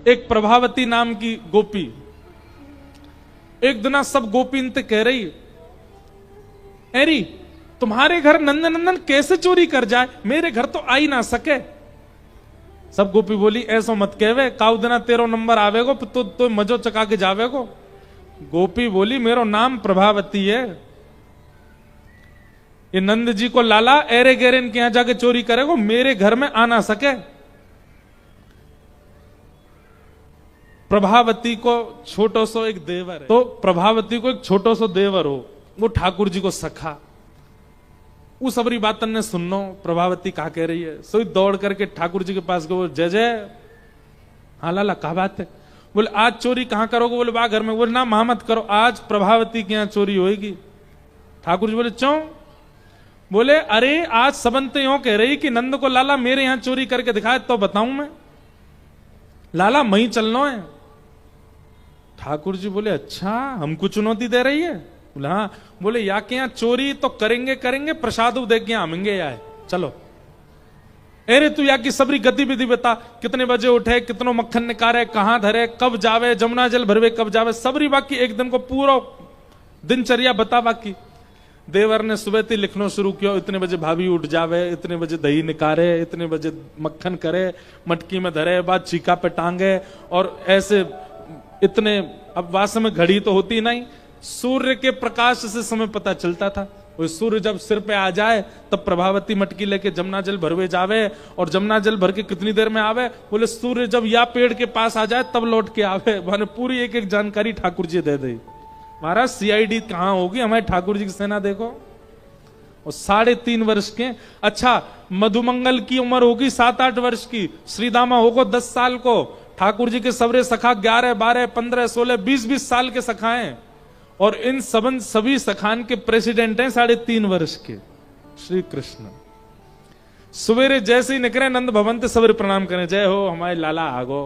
एक प्रभावती नाम की गोपी, एक दिना सब गोपी इनते कह रही, एरी तुम्हारे घर नंदनंदन कैसे चोरी कर जाए, मेरे घर तो आ ही ना सके। सब गोपी बोली ऐसा मत कहवे, काउ दिना तेरो नंबर आवेगो तो मजो चका के जावेगो। गोपी बोली मेरो नाम प्रभावती है, ये नंद जी को लाला एरे गेरे इनके यहां जाके चोरी करेगो, मेरे घर में आ ना सके। प्रभावती को छोटो सो एक देवर है, तो प्रभावती को एक छोटो सो देवर हो, वो ठाकुर जी को सखा। उस सबरी बातन ने सुनो प्रभावती कहा कह रही है, सोई दौड़ करके ठाकुर जी के पास गए, जय जय। हाँ लाला क्या बात है? बोले आज चोरी कहां करोगे? बोले बा घर में। बोले ना महामत करो, आज प्रभावती के यहां चोरी होगी। ठाकुर जी बोले क्यों? बोले अरे आज सबंत यूं कह रही कि नंद को लाला मेरे यहां चोरी करके दिखाए तो बताऊं मैं, लाला मही चलना है। ठाकुर जी बोले अच्छा हमको चुनौती दे रही है? बोले हाँ। बोले या के यहां चोरी तो करेंगे करेंगे, प्रसाद देख के आमेंगे यार, चलो। अरे तू या की सबरी गतिविधि बता, कितने बजे उठे, कितनो मक्खन निकारे, कहां धरे, कब जावे, जमुना जल भरवे कब जावे, सबरी बाकी एक दिन को पूरा दिनचर्या बता। बाकी देवर ने सुबह ही लिखना शुरू किया, इतने बजे भाभी उठ जावे, इतने बजे दही निकारे, इतने बजे मक्खन करे, मटकी में धरे, बाद चीका पे टांगे, और ऐसे इतने। अब वास में घड़ी तो होती नहीं, सूर्य के प्रकाश से समय पता चलता था। वो सूर्य जब सिर पे आ जाए तब प्रभावती मटकी लेके जमुना जल भरवे जावे, और जमुना जल भर के कितनी देर में आवे? बोले सूर्य जब या पेड़ के पास आ जाए तब लौट के आवे। मैंने पूरी एक एक जानकारी ठाकुर जी दे दी। महाराज सीआईडी कहां होगी, हमारे ठाकुर जी की सेना देखो। और 3.5 वर्ष के, अच्छा मधुमंगल की उम्र होगी 7-8 वर्ष की, श्रीदामा होगा 10 साल को, ठाकुर जी के सबरे सखा 11, 12, 15, 16, 20 साल के सखाएं, और इन सभी सखान के प्रेसिडेंट हैं 3.5 वर्ष के श्री कृष्ण। सवेरे जैसे ही निकले नंद भवन ते सवेरे प्रणाम करें, जय हो हमारे लाला आगो।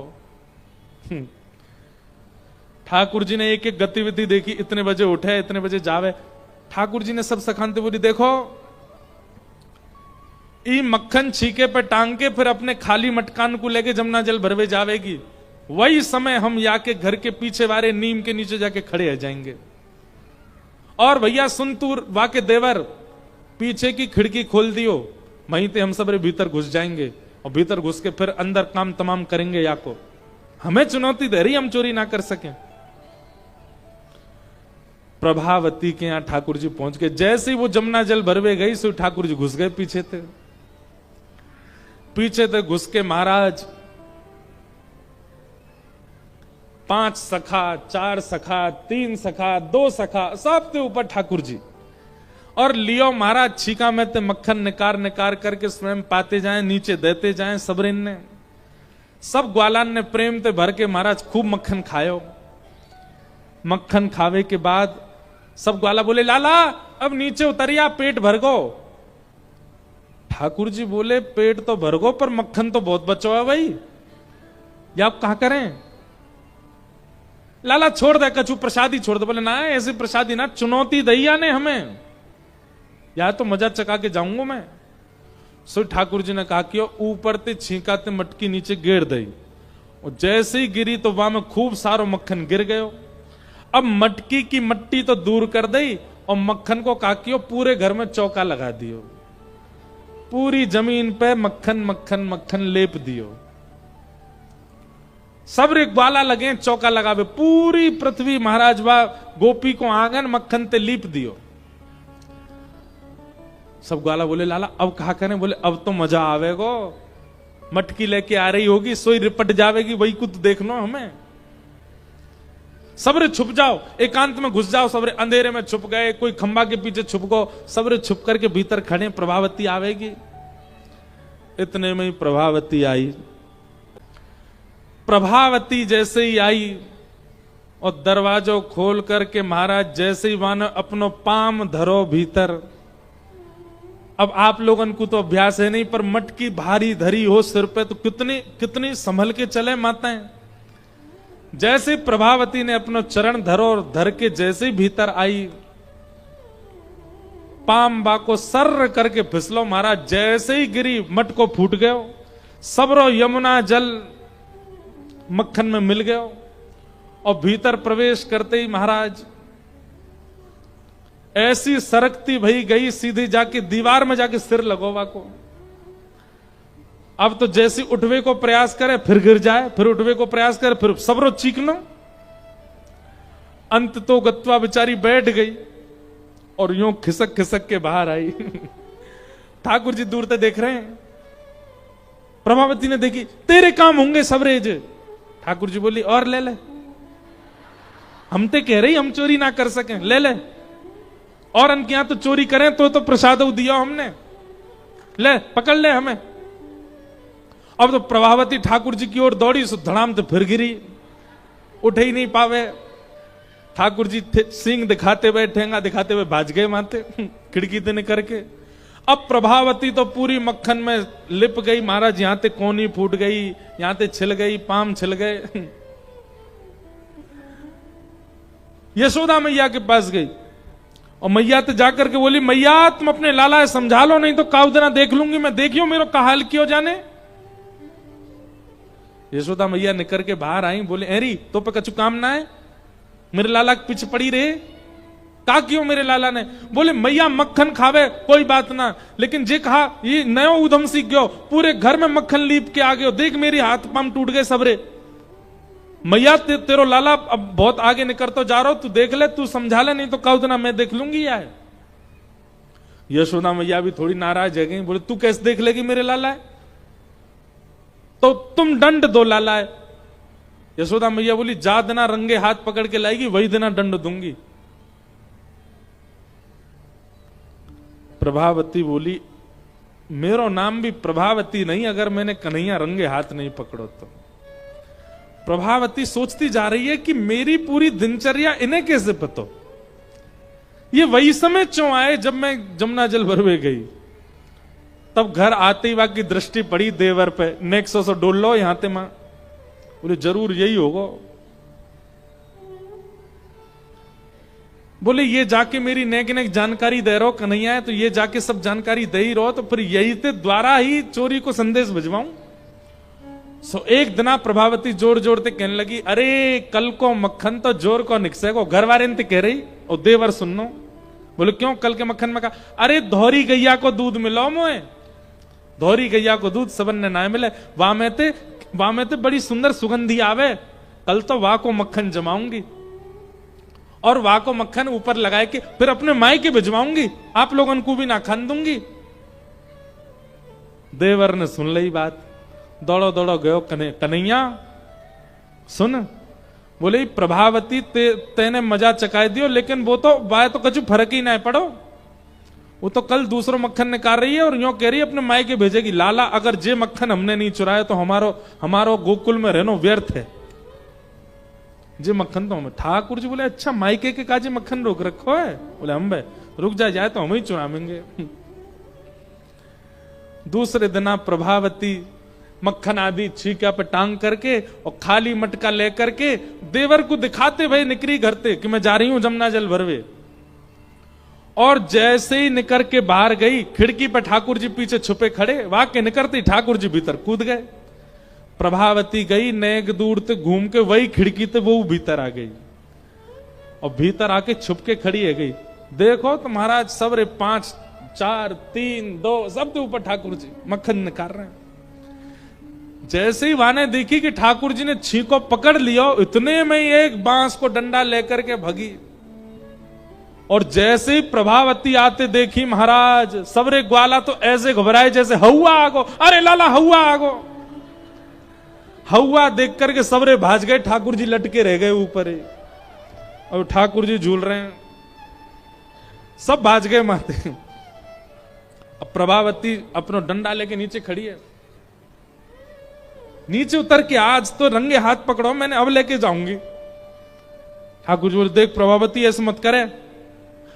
ठाकुर जी ने एक एक गतिविधि देखी, इतने बजे उठे, इतने बजे जावे। ठाकुर जी ने सब सखानते बोली देखो ई मक्खन छीके पे टांग के फिर अपने खाली मटकान को लेके जमुना जल भरवे जावेगी, वही समय हम या के घर के पीछे वाले नीम के नीचे जाके खड़े रह जाएंगे। और भैया सुन तू वाके देवर, पीछे की खिड़की खोल दियो, वहीं ते हम सब भीतर घुस जाएंगे, और भीतर घुस के फिर अंदर काम तमाम करेंगे। या को हमें चुनौती दे रही हम चोरी ना कर सके। प्रभावती के यहां ठाकुर जी पहुंच गए, जैसे ही वो जमुना जल भरवे गई सो ठाकुर जी घुस गए पीछे थे। पीछे थे घुस के महाराज 5 सखा, 4 सखा, 3 सखा, 2 सखा, सब के ऊपर ठाकुर जी। और लियो महाराज छीका में ते मक्खन निकार निकार करके स्वयं पाते जाएं, नीचे देते जाएं। सबरिन ने, सब ग्वालान ने प्रेम ते भर के महाराज खूब मक्खन खायो। मक्खन खावे के बाद सब ग्वाला बोले लाला अब नीचे उतरिया, पेट भर गो। ठाकुर जी बोले पेट तो भर गो पर मक्खन तो बहुत बचो है भाई, या आप कहा करें? लाला छोड़ दे कछु, प्रसादी छोड़ दे। बोले ना ऐसी प्रसादी ना, चुनौती दैया ने हमें, या तो मजा चका के जाऊंगा मैं। सो ठाकुर जी ने कहा कि ऊपर ते छींका ते मटकी नीचे गिर दई, और जैसे ही गिरी तो वहां में खूब सारो मक्खन गिर गयो। अब मटकी की मट्टी तो दूर कर दई, और मक्खन को कहा कि पूरे घर में चौका लगा दियो, पूरी जमीन पे मक्खन मक्खन मक्खन लेप दियो। सब रे ग्वाला लगे चौका लगावे, पूरी पृथ्वी महाराज वा गोपी को आंगन मक्खन ते लीप दियो। सब ग्वाला बोले लाला अब कहा करें? बोले अब तो मजा आवेगो, मटकी लेके आ रही होगी, सोई रिपट जावेगी, वही कुछ देखना हमें। सबरे छुप जाओ, एकांत में घुस जाओ, सबरे अंधेरे में छुप गए, कोई खंबा के पीछे छुप गो, सबरे छुप करके भीतर खड़े, प्रभावती आवेगी। इतने में ही प्रभावती आई। प्रभावती जैसे ही आई और दरवाजो खोल करके महाराज जैसे ही मानो अपनो पाम धरो भीतर। अब आप लोगन को तो अभ्यास है नहीं, पर मटकी भारी धरी हो सिर पे तो कितनी कितनी संभल के चले माताएं। जैसे प्रभावती ने अपनो चरण धरो और धर के जैसे ही भीतर आई, पाम बा को सर्र करके फिसलो महाराज, जैसे ही गिरी मटको फूट गयो। सबरो यमुना जल मक्खन में मिल गयो और भीतर प्रवेश करते ही महाराज ऐसी सरकती भई गई, सीधी जाके दीवार में जाके सिर लगोवा को। अब तो जैसी उठवे को प्रयास करे फिर गिर जाए, फिर उठवे को प्रयास करे फिर सबरो चीखनो। अंत तो गत्वा बेचारी बैठ गई और यूं खिसक खिसक के बाहर आई। ठाकुर जी दूर से देख रहे हैं। प्रभावती ने देखी, तेरे काम होंगे सबरेज। ठाकुर जी बोली, और ले ले, हम ते कह रही हम चोरी ना कर सकें, ले ले। और अनके यहां तो चोरी करें तो प्रसाद दिया हमने, ले पकड़ ले हमें। अब तो प्रभावती ठाकुर जी की ओर दौड़ी, सो धड़ाम तो फिर गिरी, उठ ही नहीं पावे। ठाकुर जी सिंह दिखाते हुए, ठेंगा दिखाते हुए भाज गए माते खिड़की से निकल के। अब प्रभावती तो पूरी मक्खन में लिप गई महाराज, यहां ते कोनी फूट गई, यहां ते छिल गई, पाम छिल गए। यशोदा मैया के पास गई और मैया तो जाकर के बोली, मैया तुम अपने लाला समझा लो, नहीं तो काउदना देख लूंगी मैं, देखियो मेरो का हाल क्यों जाने। यशोदा मैया निकर के बाहर आई, बोले, एरी तो पे कछु काम ना है, मेरे लाला के पीछे पड़ी रहे, का क्यों मेरे लाला ने। बोले, मैया मक्खन खावे कोई बात ना, लेकिन जे कहा ये नयो उधम सीख गयो, पूरे घर में मक्खन लीप के आ गयो, देख मेरी हाथ पाम टूट गए सबरे। मैया तेरो लाला अब बहुत आगे निकल तो जा रहा हो, तू देख ले, तू समझा ले, नहीं तो काउदना मैं देख लूंगी यार। यशोदा मैया भी थोड़ी नाराज है गई, बोले तू कैसे देख लेगी मेरे लाला है, तो तुम दंड दो लाला है। यशोदा मैया बोली, जा देना रंगे हाथ पकड़ के लाएगी, वही देना दंड दूंगी। प्रभावती बोली, मेरो नाम भी प्रभावती नहीं अगर मैंने कन्हैया रंगे हाथ नहीं पकड़ो तो। प्रभावती सोचती जा रही है कि मेरी पूरी दिनचर्या इन्हें कैसे पतो, ये वही समय क्यों आए जब मैं जमुना जल भरवे गई। तब घर आते ही वहां की दृष्टि पड़ी देवर पे, नेक सो डोल लो यहां ते मां, बोले जरूर यही होगा। बोले ये जाके मेरी नेक नेक जानकारी दे रहो कन्हैया है, तो ये जाके सब जानकारी दे ही रहो, तो फिर यही ते द्वारा ही चोरी को संदेश भिजवाऊं। सो एक दिना प्रभावती जोर जोर ते कहने लगी, अरे कल को मक्खन तो जोर को निकसे को, घर वाले ने कह रही और देवर सुननो। बोले क्यों, कल के मक्खन में कहा, अरे धौरी गैया को दूध मिलो मोए, धौरी गैया को दूध सबन ने ना मिले, वहां में ते बड़ी सुंदर सुगंधी आवे, कल तो वहां को मक्खन जमाऊंगी और वहां को मक्खन ऊपर लगाए के फिर अपने माई के भिजवाऊंगी, आप लोगों को भी ना खान दूंगी। देवर ने सुन ली बात, दौड़ो दौड़ो गयो कन्हैया सुन। बोले प्रभावती तेने मजा चकाए दियो, लेकिन वो तो बाय तो कछु फर्क ही ना पड़ो, वो तो कल दूसरो मक्खन निकाल रही है और यूं कह रही है अपने माई के भेजेगी। लाला अगर जे मक्खन हमने नहीं चुराया तो हमारो गोकुल में रहनो व्यर्थ है, जे मक्खन तो हमें। ठाकुर जी बोले, अच्छा मायके के काजे मक्खन रोक रखो है। बोले हम भाई रुक जाए तो हम ही चुरावेंगे। दूसरे दिन प्रभावती मक्खन आदि छीका पे टांग करके और खाली मटका लेकर के देवर को दिखाते भाई निकली घर से कि मैं जा रही हूं जमुना जल भरवे। और जैसे ही निकर के बाहर गई, खिड़की पे ठाकुर जी पीछे छुपे खड़े, वहां के निकलते ठाकुर जी भीतर कूद गए। प्रभावती गई नेक दूर से घूम के वही खिड़की से वो भीतर आ गई और भीतर आके छुप के खड़ी है गई। देखो तो महाराज सबरे 5 4 3 2 सब के ऊपर ठाकुर जी मक्खन निकाल रहे हैं। जैसे ही वाने देखी कि ठाकुर जी ने छींको पकड़ लिया, इतने में ही एक बांस को डंडा लेकर के भगी। और जैसे ही प्रभावती आते देखी महाराज, सबरे ग्वाला तो ऐसे घबराए जैसे हवा आगो, अरे लाला हवा आगो। हवा देख करके सबरे भाज गए, ठाकुर जी लटके रह गए ऊपर ही और ठाकुर जी झूल रहे हैं, सब भाज गए माते। अब प्रभावती अपना डंडा लेके नीचे खड़ी है, नीचे उतर के आज तो रंगे हाथ पकड़ो, मैंने अब लेके जाऊंगी। ठाकुर जी बोले, देख प्रभावती ऐसे मत करे,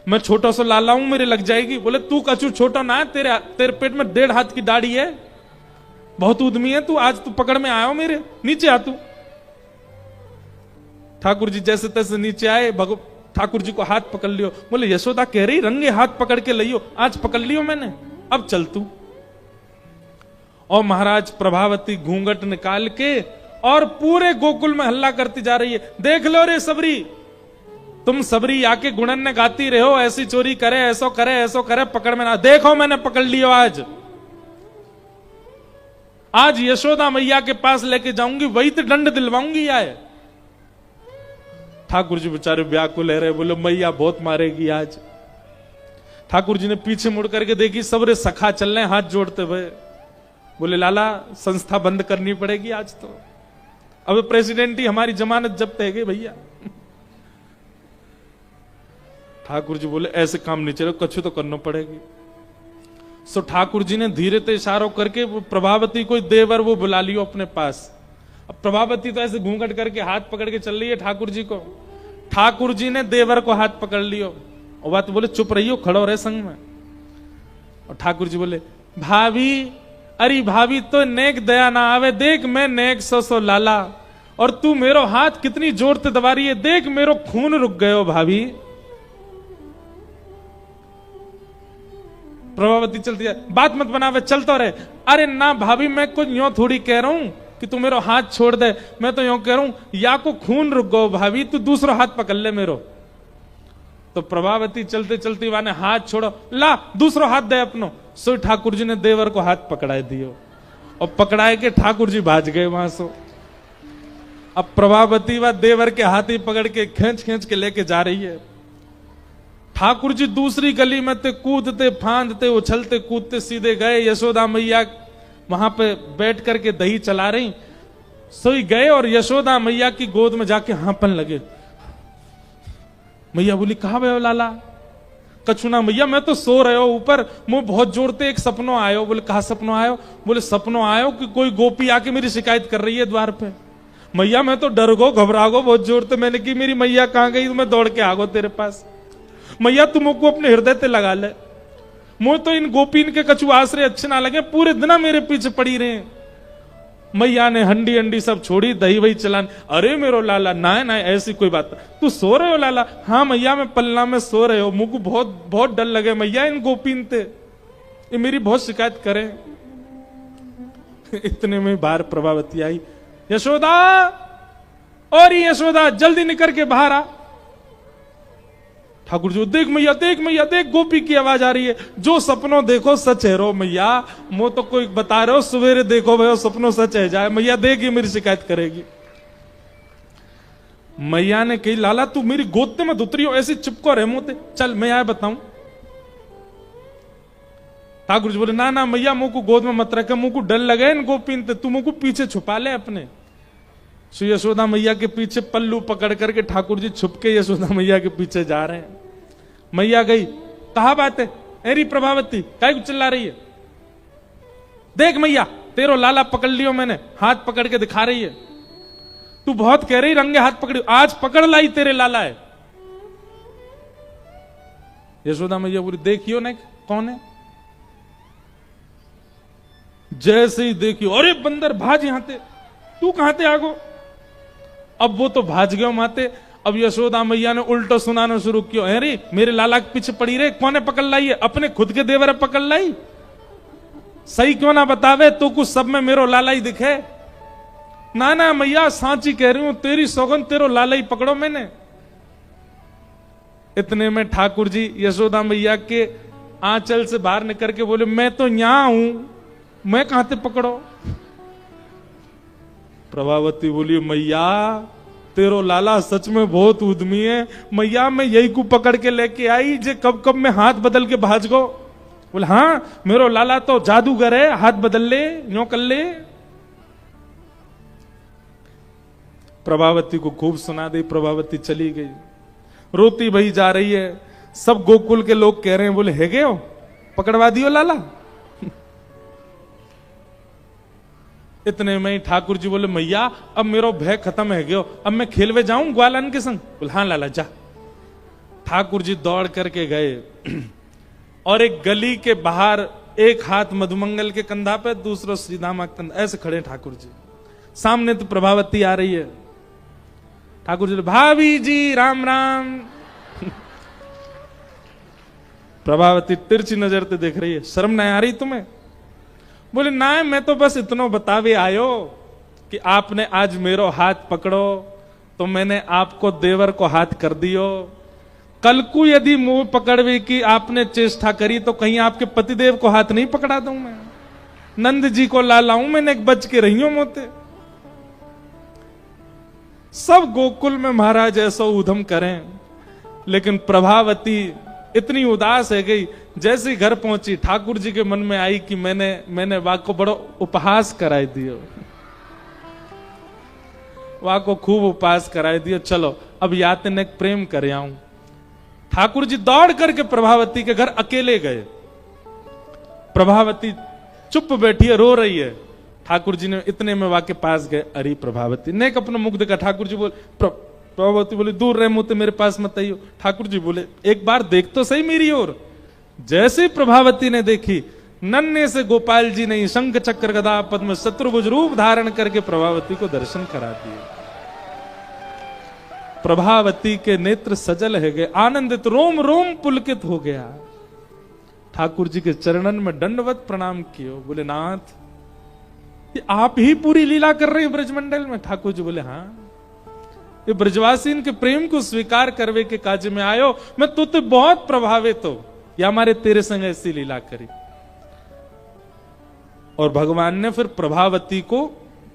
मैं छोटा सा लाला हूं, मेरे लग जाएगी। बोले तू कचू छोटा ना है, तेरे पेट में 1.5 हाथ की दाढ़ी है, बहुत उद्यमी है तू, आज तू पकड़ में आया हो मेरे, नीचे आ तू। ठाकुर जी जैसे तैसे नीचे आए, ठाकुर जी को हाथ पकड़ लियो। बोले यशोदा कह रही रंगे हाथ पकड़ के लियो, आज पकड़ लियो मैंने, अब चल तू। और महाराज प्रभावती घूंघट निकाल के और पूरे गोकुल में हल्ला करती जा रही है, देख लो रे सबरी, तुम सबरी आके गुणन ने गाती रहे हो, ऐसी चोरी करे, ऐसो करे, ऐसो करे, पकड़ में ना, देखो मैंने पकड़ लियो आज यशोदा मैया के पास लेके जाऊंगी, वही तो दंड दिलवाऊंगी आए। ठाकुर जी बेचारे व्याकुल है रहे, बोले मैया बहुत मारेगी आज। ठाकुर जी ने पीछे मुड़ करके देखी, सबरे सखा चल रहे हाथ जोड़ते हुए, बोले लाला संस्था बंद करनी पड़ेगी आज तो, अब प्रेसिडेंट ही हमारी जमानत जब्त है भैया। ठाकुर जी बोले ऐसे काम नहीं चले, कछु तो करना पड़ेगी। सो ठाकुर जी ने धीरे से इशारों करके प्रभावती कोई देवर वो बुला लियो अपने पास। अब प्रभावती तो ऐसे घूंघट करके हाथ पकड़ के चल रही है ठाकुर जी को। ठाकुर जी ने देवर को हाथ पकड़ लियो और बात बोले चुप रहियो, खड़ो रहे संग में। और ठाकुर जी बोले भाभी, अरे भाभी तो नेक दया ना आवे, देख मैं नेक सो लाला, और तू मेरो हाथ कितनी जोर से दबा रही है, देख मेरो खून रुक गयो भाभी। प्रभावती चलती है, बात मत बनावे, चलता रहे। अरे ना भाभी, मैं कुछ यूं थोड़ी कह रहा हूं कि तू मेरो हाथ छोड़ दे, मैं तो यूं कह रहा हूं या को खून रुक गो भाभी, तू दूसरा हाथ पकड़ ले मेरो। तो प्रभावती चलते चलती वाने हाथ छोड़ो, ला दूसरा हाथ दे अपनो। सो ठाकुर जी ने देवर को हाथ पकड़ाए दियो और पकड़ाए के ठाकुर जी भाज गए वहां से। अब प्रभावती व देवर के हाथ ही पकड़ के खींच खींच के लेके जा रही है। ठाकुर जी दूसरी गली में ते कूदते फांदते उछलते कूदते सीधे गए। यशोदा मैया वहां पे बैठ करके दही चला रही, सोई गए और यशोदा मैया की गोद में जाके हांपन लगे। मैया बोली कहा भयो लाला? कछुना मैया मैं तो सो रहे हो ऊपर, मुंह बहुत जोड़ते एक सपनों आयो। बोले कहा सपनों आयो? बोले सपनों आयो कि कोई गोपी आके मेरी शिकायत कर रही है द्वार पे। मैया मैं तो डर गो घबरा गो बहुत जोड़ते, मैंने की मेरी मैया कहां गई, मैं दौड़ के आ गो तेरे पास। मैया तुमको अपने हृदय ते लगा ले, मुझे तो इन गोपीन के कछु आश्रय अच्छे ना लगे, पूरे दिन मेरे पीछे पड़ी रहे। मैया ने हंडी हंडी सब छोड़ी, दही वही चलान। अरे मेरो लाला ना ना ऐसी कोई बात, तू सो रहे हो लाला? हाँ मैया मैं पल्ला में सो रहे हो, मुझको बहुत बहुत डर लगे मैया इन गोपीन ते, ये मेरी बहुत शिकायत करे। इतने में बाहर प्रभावती आई, यशोदा और यशोदा जल्दी निकल के बाहर आ। ठाकुर जी देख मैया देख मैया देख, गोपी की आवाज आ रही है। जो सपनों देखो सच है रो मैया, मो तो कोई बता रहे हो सवेरे देखो भाई सपनों सच है जाए। मैया देख ये मेरी शिकायत करेगी। मैया ने कही लाला तू मेरी गोद में मत उतरी हो, ऐसे चिपको रहे मोते, चल मैं आया बताऊं। ठाकुर जी बोले ना ना मैया मुंह को गोद में मत रखे, मुंह को डर लगे इन गोपीन ते, तू मुंह को पीछे छुपा ले अपने। सो यशोदा मैया के पीछे पल्लू पकड़ करके ठाकुर जी छुप के यशोदा मैया के पीछे जा रहे हैं। मैया गई, कहा बात है एरी प्रभावती काय को चिल्ला रही है? देख मैया तेरो लाला पकड़ लियो मैंने, हाथ पकड़ के दिखा रही है। तू बहुत कह रही रंगे हाथ पकड़ी, आज पकड़ लाई तेरे लाला है। यशोदा मैया बोली देखियो ना कौन है। जैसे ही देखियो अरे बंदर भाज यहां ते, तू कहां ते आगो। अब वो तो भाज गयो माते। अब यशोदा मैया ने उल्टो सुनाना शुरू किया, अरे मेरे लाला के पीछे पड़ी रे, कौन पकड़ लाई है? अपने खुद के देवर पकड़ लाई, सही क्यों ना बतावे, तो कुछ सब में मेरो लाला ही दिखे। ना ना मैया सांची कह रही हूं, तेरी सौगन तेरो लाला ही पकड़ो मैंने। इतने में ठाकुर जी यशोदा मैया के आंचल से बाहर निकल के बोले मैं तो यहां हूं, मैं कहां से पकड़ो। प्रभावती बोली मैया तेरो लाला सच में बहुत उद्यमी है मैया, मैं यही को पकड़ के लेके आई जे कब कब में हाथ बदल के भाज गो। बोले हाँ मेरो लाला तो जादूगर है, हाथ बदल ले यूं कर ले। प्रभावती को खूब सुना दी, प्रभावती चली गई, रोती भई जा रही है। सब गोकुल के लोग कह रहे हैं बोले है गए हो, पकड़वा दियो लाला। इतने में ठाकुर जी बोले मैया अब मेरो भय खत्म है गयो, अब मैं खेलवे जाऊं ग्वालन के संग। बोले हाँ लाला जा। ठाकुर जी दौड़ करके गए और एक गली के बाहर एक हाथ मधुमंगल के कंधा पे, दूसरा श्रीदामा के कंधा, ऐसे खड़े ठाकुर जी। सामने तो प्रभावती आ रही है। ठाकुर जी भाभी जी राम राम। प्रभावती तिरछी नजर से देख रही है, शर्म नहीं आ रही तुम्हें? बोले ना मैं तो बस इतना बतावे आयो, कि आपने आज मेरो हाथ पकड़ो तो मैंने आपको देवर को हाथ कर दियो। कल को यदि मुंह पकड़वे की आपने चेष्टा करी तो कहीं आपके पतिदेव को हाथ नहीं पकड़ा दूं मैं। नंद जी को ला लाऊं मैंने, एक बच के रही हूं मोते। सब गोकुल में महाराज ऐसा उधम करें, लेकिन प्रभावती इतनी उदास है गई। जैसे घर पहुंची ठाकुर जी के मन में आई कि मैंने वाक को बड़ो उपहास कराई दियो, वाक को खूब उपहास कराई दियो। चलो अब यातने प्रेम कर आऊं। ठाकुर जी दौड़ करके प्रभावती के घर अकेले गए। प्रभावती चुप बैठी है, रो रही है। ठाकुर जी ने इतने में वाके पास गए। अरे प्रभावती ने अपना मुख देखा। ठाकुर जी बोले, प्रभावती बोले दूर रहे मुंह, मेरे पास मत आइयो। ठाकुर जी बोले एक बार देख तो सही मेरी ओर। जैसे प्रभावती ने देखी, नन्हे से गोपाल जी ने शंख चक्र गदा पद्म शत्रुभुज रूप धारण करके प्रभावती को दर्शन करा दिए। प्रभावती के नेत्र सजल है गए, आनंदित, रोम रोम पुलकित हो गया। ठाकुर जी के चरणन में दंडवत प्रणाम कियो। बोले नाथ, ये आप ही पूरी लीला कर रहे हैं ब्रजमंडल में? ठाकुर जी बोले हाँ, ये ब्रजवासी इनके प्रेम को स्वीकार करवे के काज में आयो। मैं तो बहुत प्रभावित हो, या हमारे तेरे संग ऐसी लीला करी। और भगवान ने फिर प्रभावती को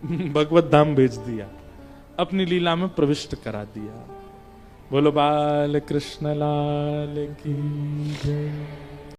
भगवत धाम भेज दिया, अपनी लीला में प्रविष्ट करा दिया। बोलो बाल कृष्ण लाल की जय।